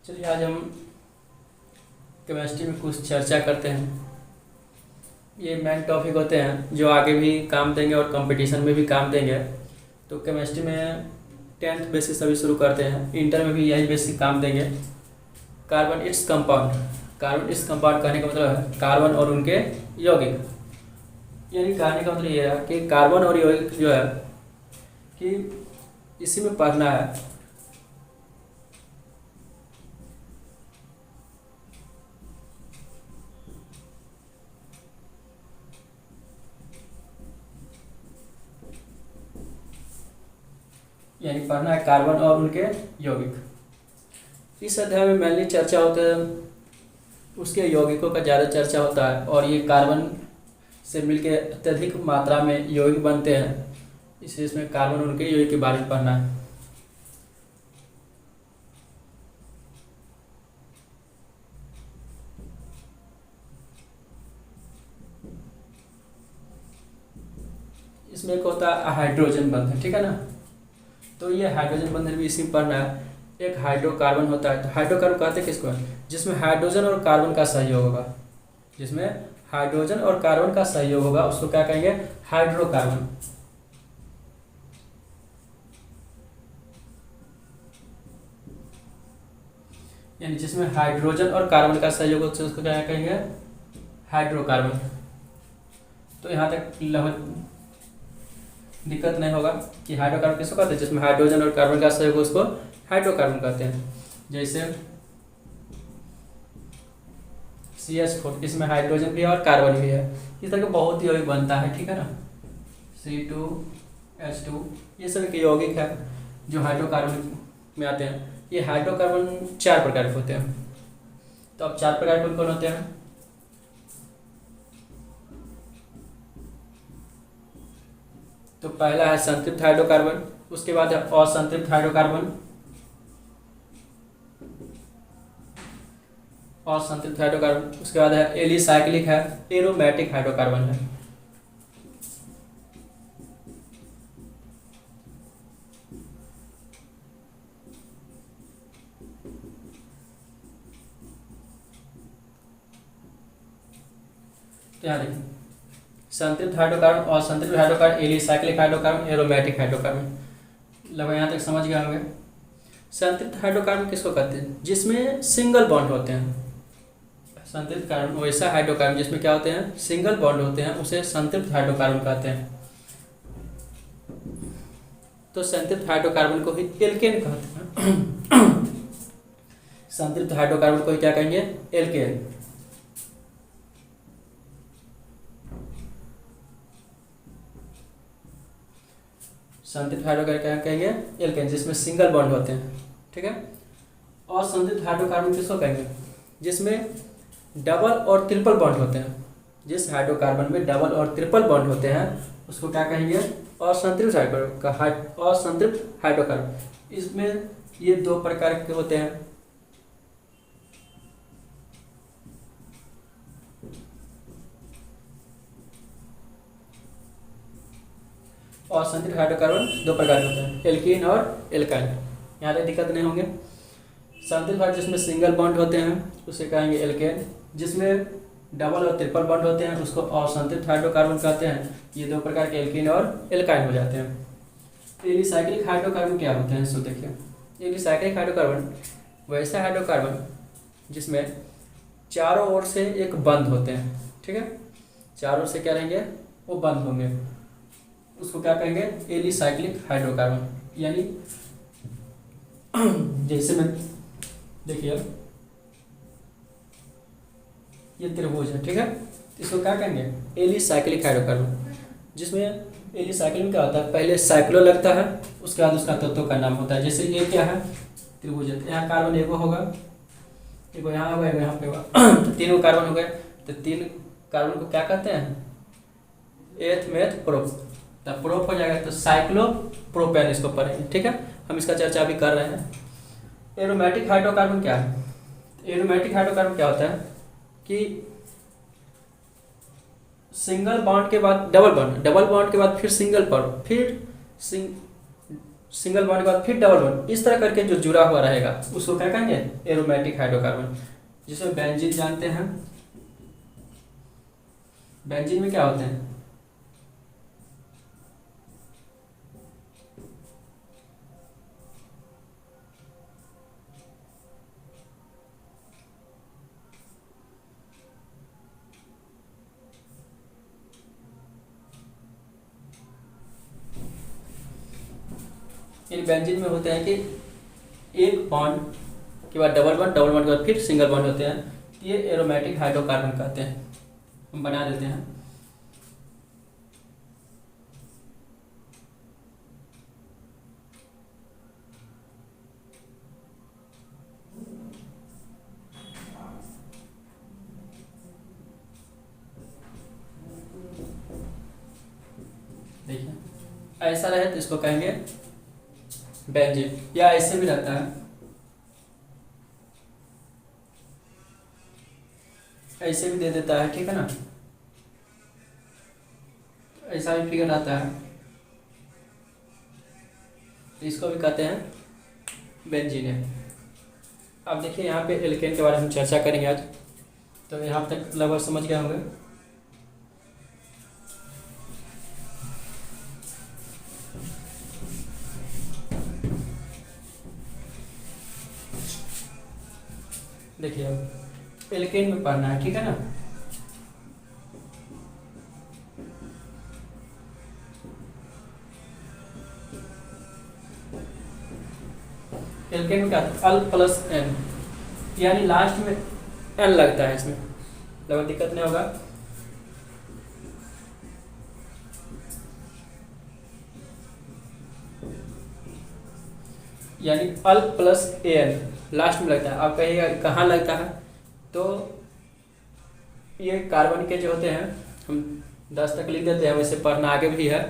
चलिए आज हम केमिस्ट्री में कुछ चर्चा करते हैं। ये मेन टॉपिक होते हैं जो आगे भी काम देंगे और कंपटीशन में भी काम देंगे। तो केमिस्ट्री में 10th बेसिस अभी शुरू करते हैं, इंटर में भी यही बेसिक काम देंगे। Carbon its compound. Carbon its compound कहने का मतलब है कार्बन और उनके यौगिक। यानी कहने का मतलब ये है कि कार्बन और यौगिक जो है कि इसी में पढ़ना है। यानी पढ़ना है कार्बन और उनके यौगिक। इस अध्याय में मेनली चर्चा होता है उसके यौगिकों का ज़्यादा चर्चा होता है और ये कार्बन से मिलके अत्यधिक मात्रा में यौगिक बनते हैं, इसलिए इसमें कार्बन और उनके यौगिक के बारे में पढ़ना है। इसमें एक होता है हाइड्रोजन बंधन, ठीक है ना। तो ये हाइड्रोजन बंधन भी इसी में पढ़ना है। एक हाइड्रोकार्बन होता है, तो हाइड्रोकार्बन कहते हैं किसको, जिसमें हाइड्रोजन और कार्बन का सहयोग होगा। जिसमें हाइड्रोजन और कार्बन का सहयोग होगा उसको क्या कहेंगे, हाइड्रोकार्बन। यानी जिसमें हाइड्रोजन और कार्बन का सहयोग होता है उसको क्या कहेंगे, हाइड्रोकार्बन। तो यहाँ तक दिक्कत नहीं होगा कि हाइड्रोकार्बन किसको कहते हैं, जिसमें हाइड्रोजन और कार्बन का सहयोग उसको हाइड्रोकार्बन कहते हैं। जैसे CH4, इसमें हाइड्रोजन भी है और कार्बन भी है। इस तरह के बहुत ही यौगिक बनता है, ठीक है ना। C2H2 ये सब के यौगिक है जो हाइड्रोकार्बन में आते हैं। ये हाइड्रोकार्बन 4 प्रकार के होते हैं। तो अब 4 प्रकार कौन कौन होते हैं, तो पहला है संतृप्त हाइड्रोकार्बन, उसके बाद है असंतृप्त हाइड्रोकार्बन, असंतृप्त हाइड्रोकार्बन, उसके बाद है एलिसाइक्लिक है, एरोमेटिक हाइड्रोकार्बन है। तो यहाँ देखिए संतृप्त हाइड्रोकार्बन, असंतृप्त hydrocarbon, alicyclic hydrocarbon, aromatic hydrocarbon. लगभग यहाँ तक समझ गए होंगे। संतृप्त हाइड्रोकार्बन किसको कहते हैं, जिसमें सिंगल बॉन्ड होते हैं। संतृप्त कार्बन वैसा हाइड्रोकार्बन जिसमें क्या होते हैं, सिंगल बॉन्ड होते हैं, उसे संतृप्त हाइड्रोकार्बन कहते हैं। तो संतृप्त हाइड्रोकार्बन को ही एल्केन कहते हैं। संतृप्त हाइड्रोकार्बन को ही क्या कहेंगे, एल्केन। संतृप्त हाइड्रोकार्बन क्या कहेंगे, एल्केन, जिसमें सिंगल बॉन्ड होते हैं, ठीक है। और संतृप्त हाइड्रोकार्बन किसको कहेंगे, जिसमें डबल और ट्रिपल बॉन्ड होते हैं। जिस हाइड्रोकार्बन में डबल और ट्रिपल बॉन्ड होते हैं उसको क्या कहेंगे, असंतृप्त हाइड्रोकार्बन। असंतृप्त हाइड्रोकार्बन, इसमें ये 2 प्रकार के होते हैं। असंतृप्त हाइड्रोकार्बन 2 प्रकार के होते हैं, एल्कीन और एल्काइन। यहाँ तक दिक्कत नहीं होंगे। संतृप्त हाइड्रोकार्बन जिसमें सिंगल बॉन्ड होते हैं उसे कहेंगे एल्केन, जिसमें डबल और ट्रिपल बॉन्ड होते हैं उसको असंतृप्त हाइड्रोकार्बन कहते हैं। ये 2 प्रकार के एल्कीन और एल्काइन हो जाते हैं। एलिसाइक्लिक हाइड्रोकार्बन क्या होते हैं, सो देखिए। एलिसाइक्लिक हाइड्रोकार्बन वैसा हाइड्रोकार्बन जिसमें चारों ओर से एक बंद होते हैं, ठीक है। चारों ओर से क्या रहेंगे, वो बंद होंगे, उसको क्या कहेंगे, एलिसाइक्लिक हाइड्रोकार्बन। यानी जैसे मैं देखिए ये त्रिभुज है, ठीक है। इसको क्या कहेंगे, एलिसाइक्लिक हाइड्रोकार्बन। जिसमें एलिसाइक्लिक में क्या होता है, पहले साइक्लो लगता है, उसके बाद उसका तत्व का नाम होता है। जैसे ये क्या है, त्रिभुज है, यहाँ कार्बन एगो होगा, एगो यहाँ होगा, एगो यहाँ पे होगा। तो 3 कार्बन हो गए, तो 3 कार्बन को क्या कहते हैं, एथ मेथ प्रोप। तब प्रोप हो जाएगा तो साइक्लो प्रोपेन इसको पढ़ेंगे, ठीक है। हम इसका चर्चा भी कर रहे हैं। एरोमेटिक हाइड्रोकार्बन क्या है, एरोमेटिक हाइड्रोकार्बन क्या होता है कि सिंगल बॉन्ड के बाद डबल बॉन्ड, डबल बॉन्ड के बाद फिर सिंगल बॉन्ड, फिर सिंगल बॉन्ड के बाद फिर डबल बॉन्ड, इस तरह करके जो जुड़ा हुआ रहेगा उसको क्या कहेंगे, एरोमेटिक हाइड्रोकार्बन। जिसमें बेंजीन जानते हैं, बेंजीन में क्या होते हैं, इन बेंजीन में होते हैं कि एक बॉन्ड के बाद डबल बॉन्ड, डबल बॉन्ड के बाद फिर सिंगल बॉन्ड होते हैं, ये एरोमेटिक हाइड्रोकार्बन कहते हैं। हम बना देते हैं। देखिए ऐसा रहे तो इसको कहेंगे बेंजीन, या ऐसे भी रहता है, ऐसे भी दे देता है, ठीक है ना, ऐसा भी फिगर आता है, तो इसको भी कहते हैं बेंजीन है। अब देखिए यहाँ पे एल्केन के बारे में हम चर्चा करेंगे आज, तो यहाँ तक लगभग समझ गए होंगे। देखिए अब एल्केन में पढ़ना है, ठीक है ना। एल्केन में क्या अल प्लस एन, यानी लास्ट में एन लगता है, इसमें लगभग दिक्कत नहीं होगा। यानी अल प्लस ए एन लास्ट में लगता है। आप कहिएगा कहाँ लगता है, तो ये कार्बन के जो होते हैं, हम 10 तक लिख देते हैं, वैसे पढ़ना आगे भी है,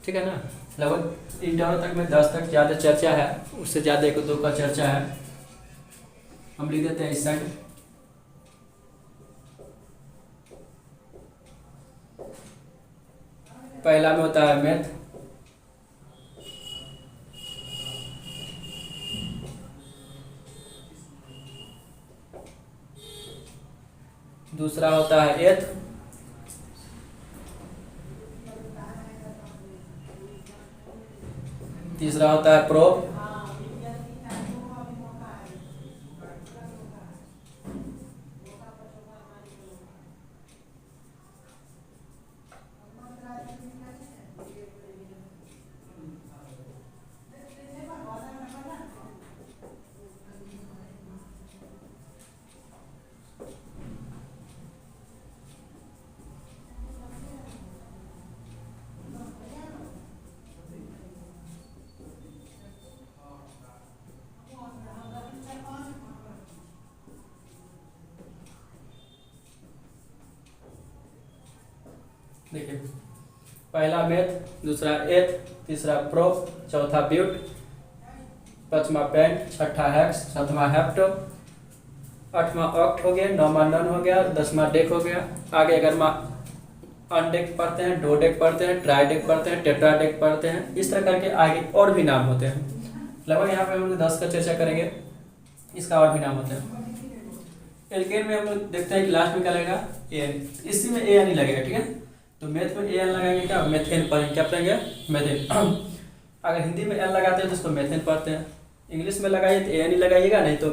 ठीक है ना। लगभग इंटर तक में 10 तक ज़्यादा चर्चा है, उससे ज़्यादा 1-2 का चर्चा है, हम लिख देते हैं इस साइड। पहला में होता है मेथ, दूसरा होता है एथ, तीसरा होता है प्रोप, देखिए पहला मेथ, दूसरा एथ, तीसरा प्रोप, चौथा ब्यूट, पांचवा पेंट, छठा हेक्स, सातवां हेप्टो, आठवां ऑक्ट हो गया, नौवां नन हो गया, 10वां डेक हो गया। आगे 11वां अनडेक पढ़ते हैं, डोडेक पढ़ते हैं, ट्राइडेक पढ़ते हैं, टेट्राडेक पढ़ते हैं, इस तरह करके आगे और भी नाम होते हैं। लगभग यहाँ पे हम लोग 10 का चर्चा करेंगे, इसका और भी नाम होते हैं। एल्केन में हम लोग देखते हैं कि लास्ट में क्या लगेगा, एन, इसी में ए एन ही लगेगा, ठीक है। तो मैथ में ए एन लगाएंगे, क्या मेथेन पढ़ेंगे, क्या पढ़ेंगे मेथेन। अगर हिंदी में एन लगाते हैं तो उसको मेथेन पढ़ते हैं, इंग्लिश में लगाइए तो ए एन ही लगाइएगा, नहीं तो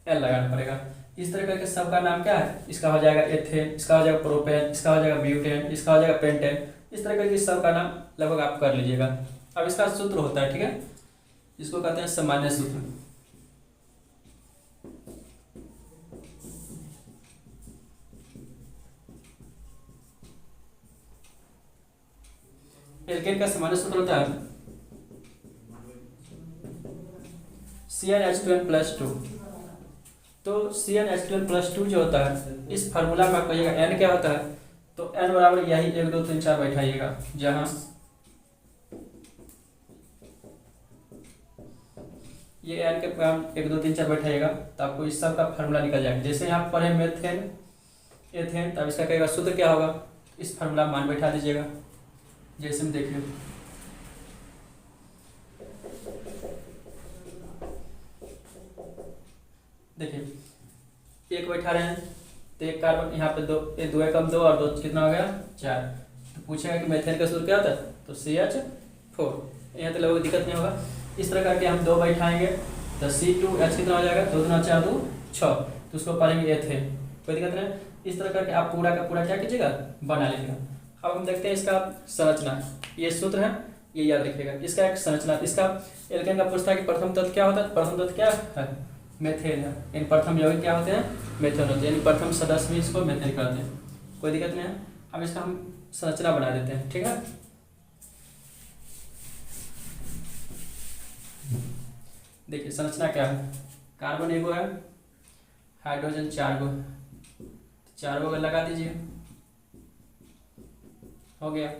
एन लगाना पड़ेगा। इस तरह करके सबका नाम क्या है, इसका हो जाएगा एथेन, इसका हो जाएगा प्रोपेन, इसका हो जाएगा ब्यूटेन, इसका हो जाएगा पेंटेन। इस तरह करके सबका नाम लगभग आप कर लीजिएगा। अब इसका सूत्र होता है, ठीक है, इसको कहते हैं सामान्य सूत्र। एल्केन का सामान्य सूत्र होता है CnH2n+2। तो CnH2n+2 जो होता है, इस फार्मूला में आप कहिएगा n क्या होता है, तो n बराबर यही 1 2 3 4 बैठाइएगा, जहाँ ये n के काम 1 2 3 4 बैठाइएगा, तो आपको इस सब का फार्मूला निकल जाएगा। जैसे यहाँ पढ़े मेथेन एथेन, तब इसका कहेगा सूत्र क्या होगा, इस फार्मूला मान बैठा दीजिएगा। जैसे हम देखिए देखिए एक बैठा रहे हैं तो एक कार्बन यहाँ पे दो, ये दो एकम दो और दो कितना हो गया 4। तो पूछेगा कि मीथेन का सूत्र क्या होता है, तो CH4। यहाँ तो लगभग दिक्कत नहीं होगा। इस तरह करके हम दो बैठाएंगे तो C2H कितना हो जाएगा, 2 दूना 4 2 6, तो उसको पढ़ेंगे एथेन, कोई दिक्कत नहीं। इस तरह करके आप पूरा का पूरा क्या कीजिएगा, बना लीजिएगा। अब हम देखते हैं इसका संरचना, ये सूत्र है, ये याद रखिएगा। इसका एक संरचना, इसका एल्केन का पूछता है कि प्रथम तत्व क्या होता है, प्रथम तत्व क्या है, मेथेन है। यानी प्रथम यौगिक क्या होते हैं, मेथेन होते हैं, यानी प्रथम सदस्य में इसको मेथेन कहते हैं, कोई दिक्कत नहीं है। अब इसका हम संरचना बना देते हैं, ठीक है। देखिए संरचना क्या है, कार्बन एगो है, हाइड्रोजन 4 गो, 4 गो लगा दीजिए, हो गया।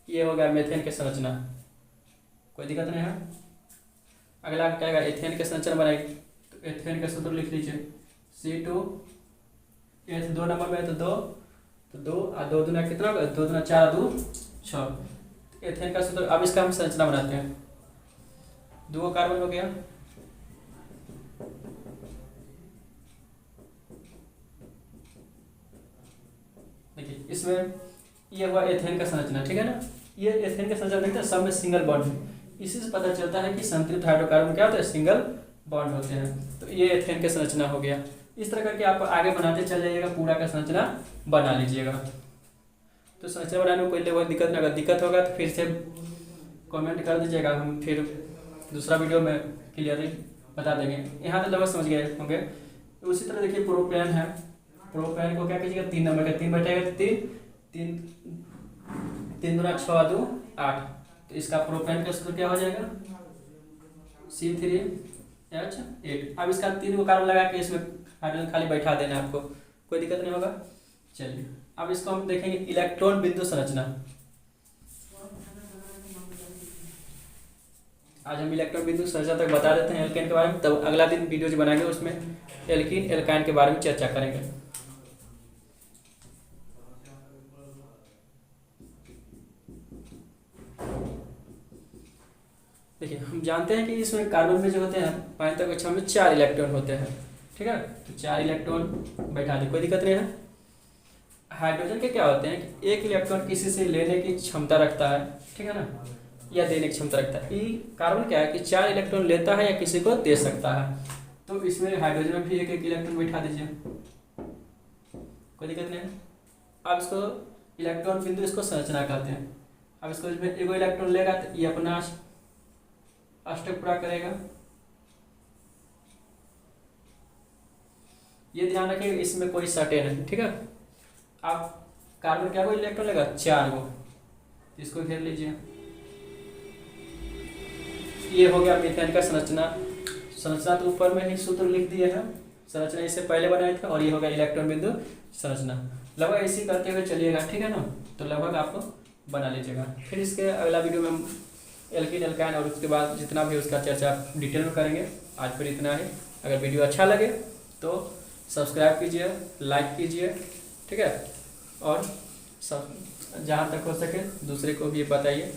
ये हो गया मेथेन के संरचना, कोई दिक्कत नहीं है। अगला क्या है, एथेन के संरचना बनाएगी, तो एथेन का सूत्र लिख लीजिए, C2H 2 नंबर में है तो 2 और 2 दूना कितना होगा, 2 दूना 4 2 6। एथेन का सूत्र, अब इसका हम संरचना बनाते हैं। 2 कार्बन हो गया, देखिए इसमें ये हुआ एथेन का संरचना, ठीक है ना। ये एथेन का संरचना देखते हैं, सब में सिंगल बॉन्ड है। इसी से पता चलता है कि संतृप्त हाइड्रोकार्बन क्या होता है, सिंगल बॉन्ड होते हैं। तो ये एथेन के संरचना हो गया। इस तरह करके आप आगे बनाते चल जाइएगा, पूरा का संरचना बना लीजिएगा। तो संरचना बनाने में कोई लेवल दिक्कत नहीं, अगर दिक्कत होगा तो फिर से कमेंट कर दीजिएगा, हम फिर दूसरा वीडियो में क्लियरली बता देंगे। यहाँ तो लगभग समझ गए होंगे। उसी तरह देखिए प्रोपेन है, प्रोपेन को क्या कीजिएगा, 3 नंबर का 3 बैठेगा, 3 दूना 6 2 8। तो इसका प्रोपेन का सूत्र क्या हो जाएगा, C3H8। अब इसका 3 को कार्बन लगा के इसमें हाइड्रोजन खाली बैठा देना है आपको, कोई दिक्कत नहीं होगा। चलिए अब इसको हम देखेंगे इलेक्ट्रॉन बिंदु संरचना। आज हम इलेक्ट्रॉन बिंदु संरचना तक बता देते हैं एल्केन के बारे में, तब अगला दिन वीडियो जो बनाएंगे उसमें एल्कीन एल्काइन के बारे में चर्चा करेंगे। देखिए हम जानते हैं कि इसमें कार्बन में जो होते हैं 5 तक कक्षा में 4 इलेक्ट्रॉन होते हैं, ठीक है। तो 4 इलेक्ट्रॉन बैठा दे, कोई दिक्कत नहीं है। हाइड्रोजन के क्या होते हैं कि एक इलेक्ट्रॉन किसी से लेने की क्षमता रखता है, ठीक है ना, या देने की क्षमता रखता है। कार्बन क्या है कि 4 इलेक्ट्रॉन लेता है या किसी को दे सकता है। तो इसमें हाइड्रोजन में भी एक इलेक्ट्रॉन बैठा दीजिए, कोई दिक्कत नहीं है। अब इसको इलेक्ट्रॉन बिंदु, इसको संरचना कहते हैं। अब इसको इसमें एगो इलेक्ट्रॉन लेगा तो ये अपना अष्टक पूरा करेगा। ये ध्यान रखिए इसमें कोई सटे नहीं, ठीक है। आप कार्बन क्या को इलेक्ट्रॉन लेगा, 4 गो, इसको घेर लीजिए। ये हो गया मीथेन का संरचना। संरचना तो ऊपर में ही सूत्र लिख दिए हैं, संरचना इससे पहले बनाए थे। और ये होगा इलेक्ट्रॉन बिंदु संरचना। लगभग ऐसे करते हुए चलिएगा, ठीक है ना। तो लगभग आपको बना लीजिएगा। फिर इसके अगला वीडियो में हम एल्कीन एल्काइन और उसके बाद जितना भी उसका चर्चा डिटेल में करेंगे। आज फिर इतना ही। अगर वीडियो अच्छा लगे तो सब्सक्राइब कीजिए, लाइक कीजिए, ठीक है। और सब जहाँ तक हो सके दूसरे को भी बताइए।